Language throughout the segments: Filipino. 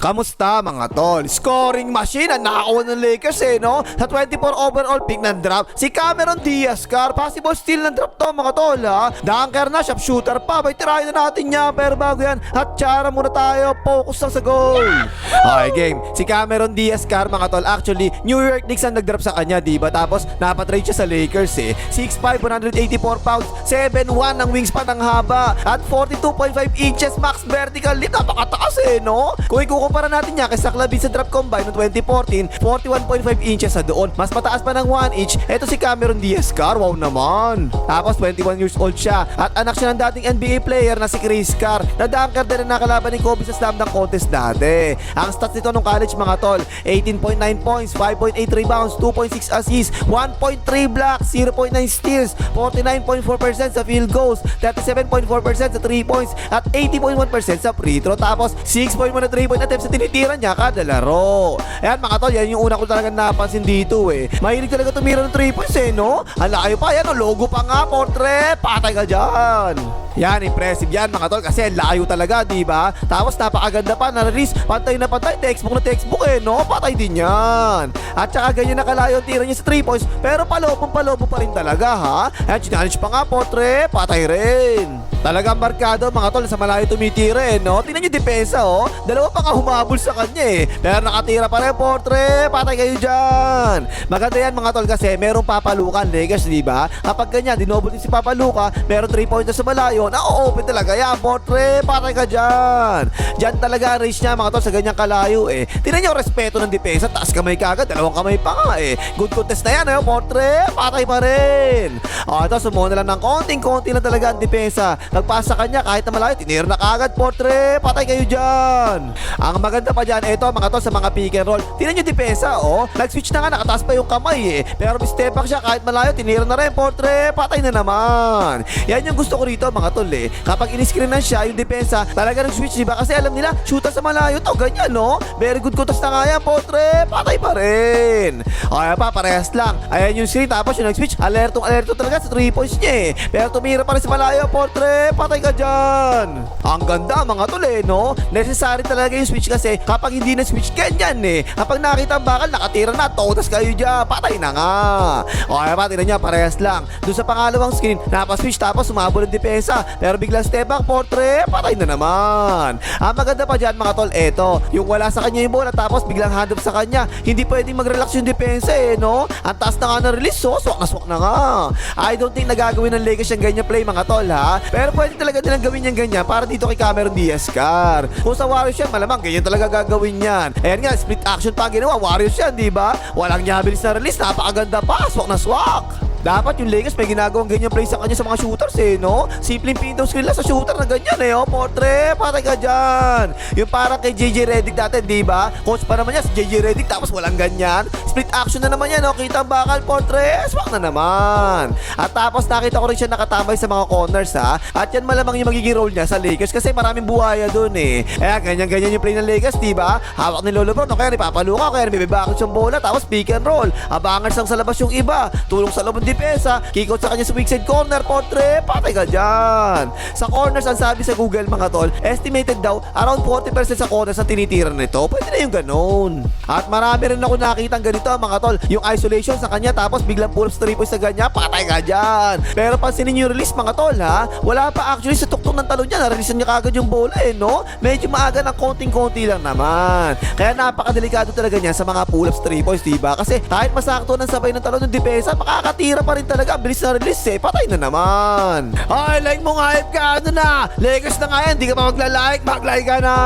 Kamusta mga tol? Scoring machine ang nakakuha ng Lakers no? Sa 24 overall pick ng draft, si Cameron Diaz-Car. Possible steal ng draft to mga tol ha. Dunker na, shooter pa. Bay tirahin na natin niya. Pero bago yan, hatchara muna tayo. Focus lang sa goal. Okay game. Si Cameron Diaz-Car mga tol, actually New York Knicks ang nag-draft sa kanya, diba? Tapos napatrade siya sa Lakers 6'5", 184 pounds, 7'1" ang wingspan ng haba, at 42.5 inches max vertical lift. Napakataas no? Kung ikukumpara natin niya kay Saklabi sa draft combine noong 2014, 41.5 inches sa doon. Mas mataas pa ng 1 inch. Ito si Cameron Diaz-Car. Wow naman. Tapos 21 years old siya. At anak siya ng dating NBA player na si Chris Carr, na dunker din na nakalaban ni Kobe sa slam dunk contest dati. Ang stats nito nung college mga tol, 18.9 points, 5.8 rebounds, 2.6 assists, 1.3 blocks, 0.9 steals, 49.4% sa field goals, 37.4% sa 3 points, at 80.1% sa free throw. Tapos 6.1 na 3 point attempts sa tinitira niya kada laro. Ayan mga tol, yan yung una ko talaga napansin dito Mahilig talaga tumira ng 3 points no? Ang layo pa yan, logo pa nga, portrait. Patay ka dyan. Yan, impressive yan mga tol kasi layo talaga, diba? Tapos napakaganda pa, na-release, pantay na pantay, textbook na textbook no? Patay din yan. At saka ganyan nakalayo ang tira niya sa 3 points, pero palobo pa rin talaga ha. Ayan, challenge pa nga, portrait, patay rin. Talagang markado mga tol sa malayo tumitira no? Tingnan nyo depensa dalawa pa nga humabol sa kanya pero nakatira pa rin, portrait, patay kayo dyan. Maganda yan mga tol kasi merong papalukan Lakers, diba? Kapag ganyan, dinobol din si Papaluka, meron 3 points sa malayo, na-open talaga yan, portrait, patay ka dyan. Dyan talaga ang range niya mga tol sa ganyang kalayo Tingnan nyo respeto ng depensa, taas kamay kagad, dalawang kamay pa nga Good contest na yan portrait, patay pa rin. Ito, sumuna lang ng konting-konti lang talaga ang depensa. Nagpasa kanya kahit na malayo, tinira na kagad, portrait, patay kayo dyan. Ang maganda pa dyan, ito mga tol sa mga pick and roll, tingnan nyo depensa nag-switch na nga, nakataas pa yung kamay pero step back siya kahit malayo, tinira na rin, portrait, patay na naman. Yan yung gusto ko rito mga tol kapag in-screen na siya yung depensa, talaga nag-switch, diba? Kasi alam nila, shoota sa malayo to, ganyan very good kutas na nga yan, portrait, patay pa rin. Ayan pa, parehas lang. Ayan yung screen, tapos yung nag-switch, alertong talaga sa 3 points niya pero tumira pa rin sa malayo, portrait, patay ka dyan. Ang ganda mga tol no? Necessary talaga yung switch kasi kapag hindi na switch, ganyan kapag nakita ang bakal, nakatira na, totas kayo dyan, patay na nga. Okay pa, tignan niya, parehas lang. Doon sa pangalawang screen, napaswitch tapos sumabol ang depensa, pero biglang step back, portrait, patay na naman. Ang maganda pa dyan mga tol, eto, yung wala sa kanya yung bola tapos biglang hand up sa kanya, hindi pwedeng mag-relax yung depensa no? Ang taas na nga na release, swak na nga. I don't think nagagawin ng Lakers yung ganyan play mga tol ha, pero pwede talaga nilang gawin yung ganyan para dito kay Cameron Diaz-Car. Kung sa Warriors yan, malamang ganyan talaga gagawin yan. Ayan nga, split action pa ginawa, Warriors yan, diba? Walang niya habilis na release, napakaganda pa, swak na swak. Dapat yung Lakers may ginagawang ganyan play sa kanya sa mga shooters no? Simpleng pindaw screen lang sa shooter na ganyan portrait, patay ka dyan. Yung parang kay JJ Redick dati, diba? Coach pa naman yan si JJ Redick tapos walang ganyan. Split action na naman yan kita ang bakal, portrait, swak na naman. At tapos nakita ko rin siya nakatambay sa mga corners at yan malamang yung magiging role niya sa Lakers kasi maraming buhaya dun Kaya ganyan yung play ng Lakers, diba? Hawak ni Lolo Brown, kaya ni Papaluka, kaya ni Bebakit yung bola, tapos pick and roll. Abangers lang sa labas yung iba, tulong sa loob ng depensa, kick out sa kanya sa weak side corner, portrait, patay ka dyan. Sa corners, ang sabi sa Google mga tol, estimated daw around 40% sa corners ang tinitira nito. Pwede na yung ganon. At marami rin ako nakitang ganito mga tol, yung isolation sa kanya tapos biglang pull-ups 3 points sa ganyan, patay ka dyan. Pero pansinin yung release mga tol wala pa actually sa tuktok ng talon niya, na-release niya kagad yung bola no? Medyo maaga ng konting-konti lang naman. Kaya napakadelikado talaga niya sa mga pull-ups 3 points, diba? Kasi kahit masakto ng sabay ng talon ng depensa, makakatira pa rin talaga, bilis na release patay na naman. Ay, like mo nga, hype ka, na Lakers na nga yan, di ka pa mag-like ka na.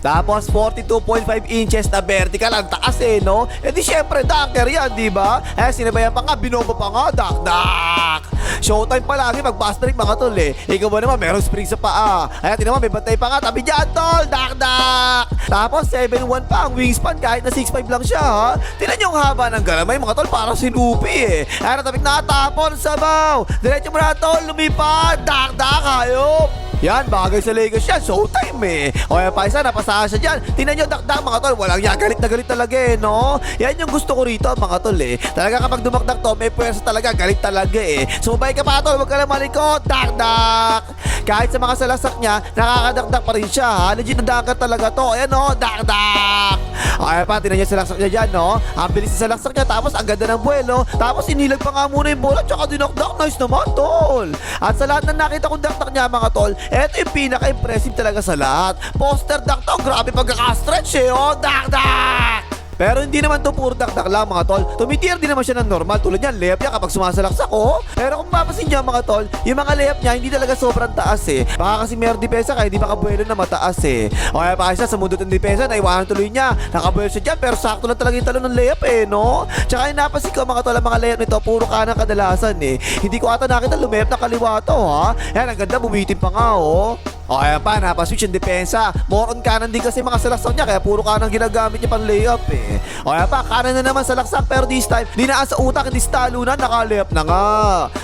Tapos 42.5 inches na vertical, ang taas no? Di syempre dunker yan, diba? Sinabayan pa nga, binomba pa nga, dak. Showtime palagi, mag-pass trip mga tol Ikaw ba naman, merong spring sa paa. Ayan, tinan mo, may bantay pa nga, tabi dyan tol, dak. Tapos 7'1" pa ang wingspan, kahit na 6'5" lang siya Tinan yung haba ng galamay mga tol, parang sinupi Ayan, natabik na, tapon, sabaw. Diretso mo na tol, lumipad, dak, hayop. Yan, bagay sa Lakers yan, showtime O yan pa isa, napasahan siya dyan. Tingnan nyo, dakdak mga tol, walang yan, galit na galit talaga no? Yan yung gusto ko rito mga tol Talaga kapag dumakdak to, may pwersa talaga, galit talaga Sumabay ka pa tol, huwag ka lang malikot, dakdak. Kahit sa mga salasak niya, nakakadakdak pa rin siya ha. Legit na dagat talaga to. Ayan o, dakdak. Okay pa, tinan niya salaksak niya dyan no. Ang bilis sa salaksak niya, tapos ang ganda ng buwelo. Tapos inilag pa nga muna yung bola, tsaka dinakdak. Nice naman tol. At sa lahat na nakita kong dakdak niya mga tol, eto yung pinaka-impressive talaga sa lahat. Poster dakdak, grabe pagkaka-stretch eh oh, dakdak. Pero hindi naman to puro dakdak lang mga tol. Tumitier din naman siya ng normal. Tulad yan, layup niya kapag sumasalaksak oh. Pero kung mapasin niya mga tol, yung mga layup niya hindi talaga sobrang taas eh. Baka kasi mayroong depensa kaya hindi makabuelo na mataas eh. O kaya pa siya sa mundo ng depensa, naiwanan tuloy niya. Nakabuelo siya dyan pero sakto lang talaga yung talon ng layup eh no. Tsaka yung napasin ko mga tol, ang mga layup nito puro kanang kadalasan eh. Hindi ko ata nakita lumayup na kaliwa to ha. Yan ang ganda, bumitin pa nga oh. O kaya pa, napaswitch yung depensa. More on kanan din kasi mga salaksak niya, kaya puro kanan ginagamit niya pang layup eh. O kaya pa, kanan na naman salaksak, pero this time, dinaan sa utak, hindi sa talunan, naka-layup na nga.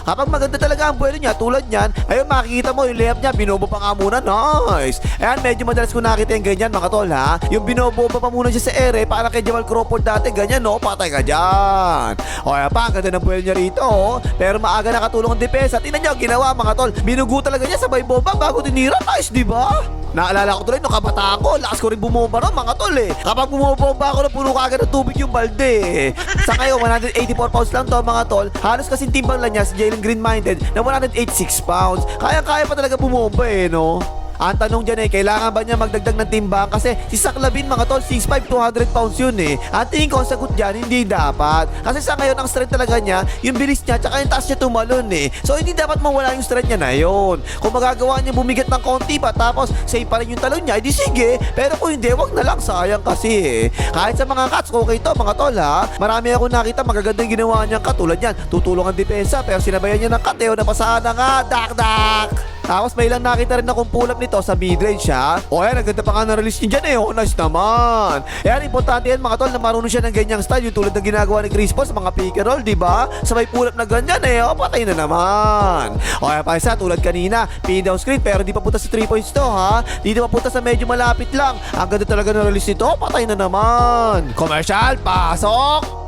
Kapag maganda talaga ang buwelo niya, tulad niyan, ayun makikita mo yung layup niya, binobo pa nga muna, nice. Ayan, medyo madalas ko nakita yung ganyan mga tol ha. Yung binobo pa muna siya sa ere, para kay Jamal Crawford dati, ganyan no, patay ka dyan. O kaya pa, ang ganda ng buwelo niya rito oh. Pero maaga nakatulong ang depensa, tingnan niyo, ginawa mga tol, binugo talaga niya sabay bomba bago tinira. Nice, di ba? Naalala ko tuloy nung kabata ako, lakas ko rin bumomba ron mga tol eh. Kapag bumobomba ako na puno kagad ng tubig yung balde eh. Sa ngayon, 184 pounds lang to mga tol. Halos kasing timbang lang niya si Jalen Green-Minded na 186 pounds. Kaya-kaya pa talaga bumomba eh no? Ang tanong dyan eh, kailangan ba niya magdagdag ng timbang? Kasi si Saklabin mga tol, 6'5", 200 pounds yun eh. Ang tingin ko, ang sagot dyan, hindi dapat. Kasi sa ngayon, ang strength talaga niya, yung bilis niya, tsaka yung taas niya tumalon eh. So hindi dapat mawala yung strength niya na yun. Kung magagawa niya bumigat ng konti pa, tapos safe pa rin yung talon niya, edi sige. Pero kung hindi, wag na lang, sayang kasi eh. Kahit sa mga cuts, okay to mga tol ha. Marami ako nakita, magagandang ginawa niyang cut. Tulad yan, tutulong ang depensa, pero sinabayan niya ng cut eh. Napasahan na nga, dak-dak. Tapos may ilang nakita rin akong pull up nito sa mid-range ha. O yan, ang ganda pa nga na-release niya dyan eh. Oh, nice naman. Yan, importante yan mga tol na marunong siya ng ganyang style. Yung tulad ng ginagawa ni Chris Paul sa mga pick and roll, diba? Sabay pull up na ganyan eh. O, patay na naman. O yan pa isa, tulad kanina, pin down screen pero di pa punta sa 3 points to ha. Dito pa punta sa medyo malapit lang. Ang ganda talaga na-release nito. Patay na naman. Commercial, pasok!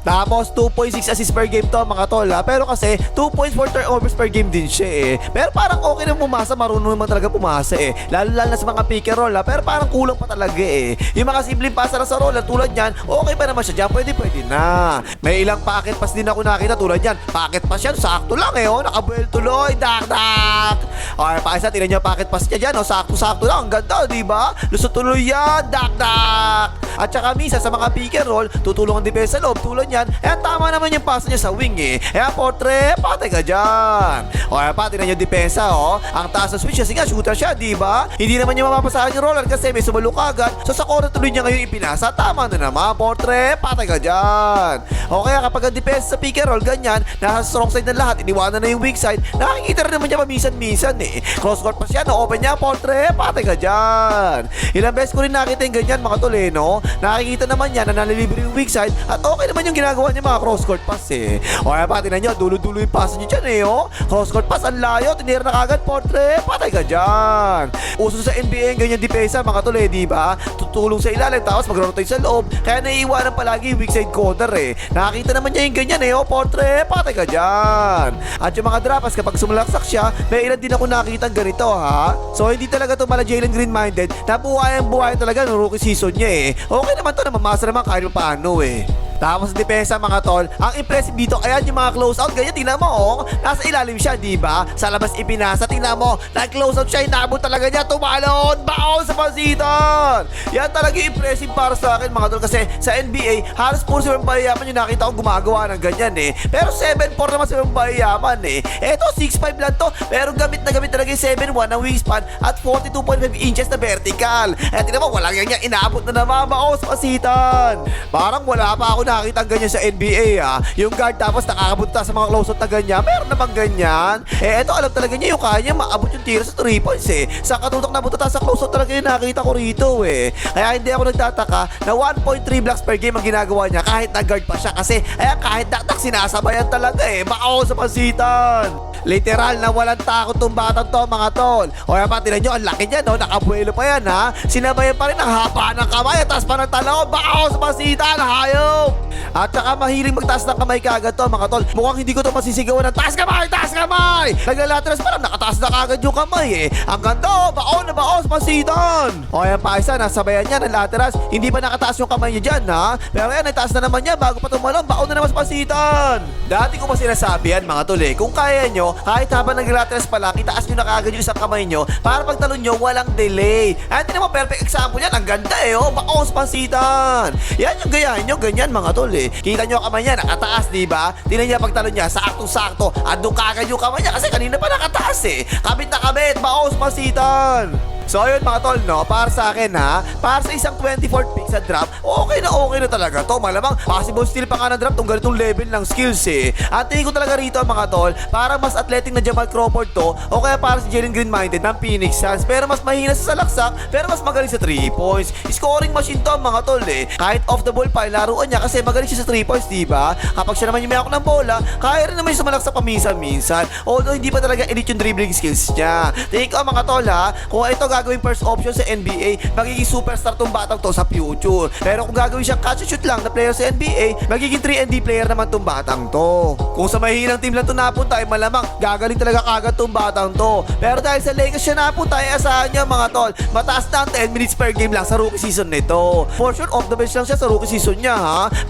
Tapos 2.6 assists per game to mga tol ha. Pero kasi 2.4 turnovers per game din siya eh. Pero parang okay na pumasa, marunong naman talaga pumasa eh. Lalo na sa mga pick and roll ha. Pero parang kulang pa talaga eh. Yung mga simpleng pasa na sa roll tulad yan, okay pa naman siya dyan, pwede na. May ilang pocket pass din ako nakita tulad yan. Pocket pass yan, sakto lang eh oh. Nakabuel tuloy, dak-dak. Okay pa isa, tinan nyo pocket pass niya dyan oh. Sakto-sakto lang, ang ganda diba? Lusot tuloy yan, dak-dak. At saka misa sa mga pick and roll, tutulong ang depensa loob tulad yan. Eh tama naman yung pasa niya sa wing eh. Eh portre, patay ka dyan. O kaya pati na yung depensa oh. Ang taas ng switch kasi nga shooter siya, diba? Hindi naman niya mapapasahan yung roller kasi may sumalo kagad. So sa corner tuloy niya ngayon ipinasa. Tama na naman, portre, patay ka dyan. O kaya kapag ang depensa sa pick and roll ganyan, nasa strong side ng lahat, iniwanan na yung weak side, nakikita rin naman niya paminsan-minsan eh. Cross court pa siya, na-open niya, portre, patay ka dyan. Ilang beses ko rin nakita yung ganyan mga tol eh no? Nakikita naman niya na nalilibre yung weak side at okay naman yung ginagawa niya mga cross-court pass eh. O kaya pati na nyo, dulo-dulo yung pass niyo dyan eh oh. Cross-court pass, ang layo, tinira na kagad, portre, patay ka dyan. Uso sa NBA yung ganyan depensa mga tol eh, diba? Tutulong sa ilalim, tapos mag-rotate sa loob, kaya naiiwanan palagi yung weak side corner eh. Nakakita naman niya yung ganyan eh oh, portre, patay ka dyan. At yung mga drapas, kapag sumalaksak siya, may ilan din ako nakita ganito ha. So hindi talaga to mala Jalen Green-Minded, nabuhayan talaga ng rookie season niya eh. Okay naman to na mamasa naman kahit paano eh. Tapos depensa mga tol, ang impressive dito, ayan yung mga close out, ganyan, tingnan mo oh, nasa ilalim siya, diba? Sa labas ipinasa, tingnan mo, nag-close out siya, inabot talaga niya, tumalon, baon sa pansitan. Yan talaga yung impressive para sa akin mga tol, kasi sa NBA, halos puro si Wembayaman yung nakita ko gumagawa ng ganyan eh. Pero 7'4 naman si Wembayaman eh. Eto, 6'5 lang to, pero gamit na gamit talaga yung 7'1 na wingspan at 42.5 inches na vertical. Eh tingnan mo, walang ganyan, inabot na naman, baon sa pansitan. Parang wala pa ako nakita ganyan sa NBA ah. Yung guard tapos nakakabot sa mga close out na ganyan. Meron namang ganyan. Eh eto alam talaga niya yung kaya niya maabot yung tira sa 3 points eh. Sa katutok na buta sa close out talaga yung nakita ko rito eh. Kaya hindi ako nagtataka na 1.3 blocks per game ang ginagawa niya kahit na guard pa siya kasi kahit dakdak sinasabayan talaga eh. Makaw sa pansitan. Literal na walang takot tong batang to mga tol. O yan pa, tinan nyo, ang laki niya no, nakabuelo pa yan ha. Sinabayan pa rin ang haba ng kamay at taas pa ng talon. Baos, masita na hayop. At saka mahiling magtaas ng kamay kagad to mga tol. Mukhang hindi ko to masisigawan ng taas kamay, taas kamay. Naglalatras pa lang, nakataas na kagad yung kamay Ang ganda, baon na baos, masitan. O yan pa isa, nasabayan niya ng lateras. Hindi pa nakataas yung kamay niya dyan ha. Pero yan, itaas na naman niya bago pa tumalon, baon na naman masitan. Dati ko pa sinasabi yan mga tol kung kaya nyo, kahit habang naglateras pa lang, itaas nyo na kagad yung isang kamay nyo para pag talon nyo, walang delay. At hindi naman perfect example yan, ang ganda baos, masitan. Yan yung gayahin nyo, ganyan mga tol Kita nyo ang kamay niya, nakataas, diba? Tingnan niya pagtalon niya, saktong-sakto. Andun kagad yung kamay niya kasi kanina pa nakataas Kabit na kabit, baos, masitan. So ayun mga tol no, para sa akin ha, para sa isang 24th pick sa draft, okay na talaga to. Malamang possible steal pa nga ng draft tong ganitong level ng skills At tingin ko talaga rito mga tol, para mas athletic na Jamal Crawford to, o kaya para si Jalen Green-minded ng Phoenix Suns. Pero mas mahina sa salaksak, pero mas magaling sa 3 points. Scoring machine to mga tol Kahit off the ball pa, laruan niya kasi magaling siya sa 3 points, diba? Kapag siya naman yung may ako ng bola, kaya rin naman yung sumalaksak paminsan-minsan. Although hindi pa talaga elite yung dribbling skills niya. Tingin ko mga tol kung ito gagawin first option sa NBA, magiging superstar tong batang to sa future. Pero kung gagawin siyang catch and shoot lang na player sa NBA, magiging 3&D player naman tong batang to. Kung sa mahihinang team lang to napunta, ay malamang gagaling talaga kagad tong batang to. Pero dahil sa Lakers siya napunta, ay asahan niya mga tol, mataas na ang 10 minutes per game lang sa rookie season nito. For sure, off the bench lang siya sa rookie season niya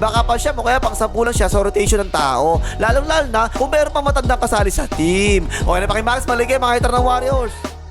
Baka pa siya, o kaya pang 10 lang siya sa rotation ng tao. Lalong-lalo na kung meron pang matandang kasali sa team. Okay na pakimagas, maligay mga hitter ng Warriors.